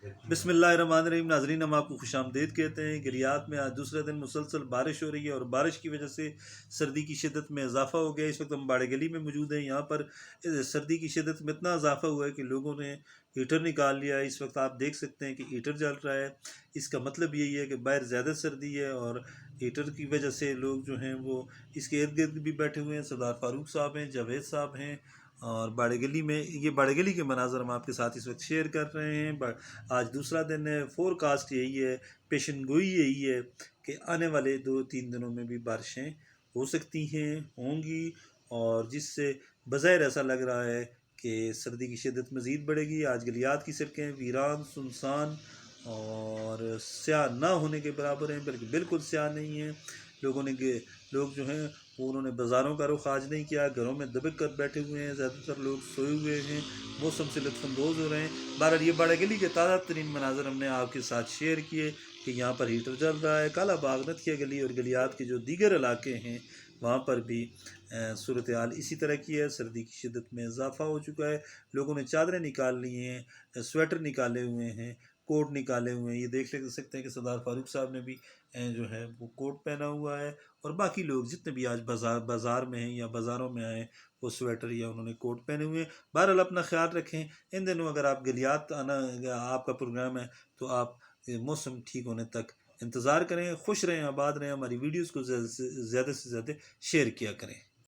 बिस्मिल्लाहिर्रहमानिर्रहीम। नाज़रीन, हम आपको खुशामदीद कहते हैं। गिलियात में आज दूसरे दिन मुसलसल बारिश हो रही है और बारिश की वजह से सर्दी की शिद्दत में इजाफ़ा हो गया। इस वक्त हम बाड़े गली में मौजूद हैं। यहाँ पर सर्दी की शिद्दत में इतना इजाफ़ा हुआ है कि लोगों ने हीटर निकाल लिया है। इस वक्त आप देख सकते हैं कि हीटर जल रहा है। इसका मतलब यही है कि बाहर ज़्यादा सर्दी है और हीटर की वजह से लोग जो हैं वो इसके इर्द गिर्द भी बैठे हुए हैं। सरदार फारूक साहब हैं, जावेद साहब हैं और बाड़े गली में ये बाड़े गली के मनाज़र हम आपके साथ इस वक्त शेयर कर रहे हैं। आज दूसरा दिन है। फोरकास्ट यही है, पेशन गोई यही है कि आने वाले 2-3 दिनों में भी बारिशें हो सकती हैं, होंगी, और जिससे बज़ाहिर ऐसा लग रहा है कि सर्दी की शिद्दत मज़ीद बढ़ेगी। आज गलियात की सड़कें वीरान, सुनसान और स्याह ना होने के बराबर हैं, बल्कि बिल्कुल स्याह नहीं हैं। लोग जो हैं वो उन्होंने बाज़ारों का रुख आज नहीं किया, घरों में दबक कर बैठे हुए हैं। ज़्यादातर लोग सोए हुए हैं, मौसम से लुत्फ़अंदोज़ हो रहे हैं। बहरहाल ये बाड़ा गली के ताज़ा तरीन मनाज़र हमने आपके साथ शेयर किए कि यहाँ पर हीटर चल रहा है। काला बाग, नथिया गली और गलियात के जो दीगर इलाके हैं वहाँ पर भी सूरत हाल इसी तरह की है। सर्दी की शिद्दत में इजाफ़ा हो चुका है। लोगों ने चादरें निकाल ली हैं, स्वेटर निकाले हुए हैं, कोट निकाले हुए हैं। ये देख सकते हैं कि सरदार फारूक साहब ने भी जो है वो कोट पहना हुआ है, और बाकी लोग जितने भी आज बाज़ार में हैं या बाज़ारों में आए वो स्वेटर या उन्होंने कोट पहने हुए हैं। बहरहाल अपना ख्याल रखें। इन दिनों अगर आप गलियात आना आपका प्रोग्राम है तो आप मौसम ठीक होने तक इंतज़ार करें। खुश रहें, आबाद रहें। हमारी वीडियोज़ को ज़्यादा से ज़्यादा शेयर किया करें।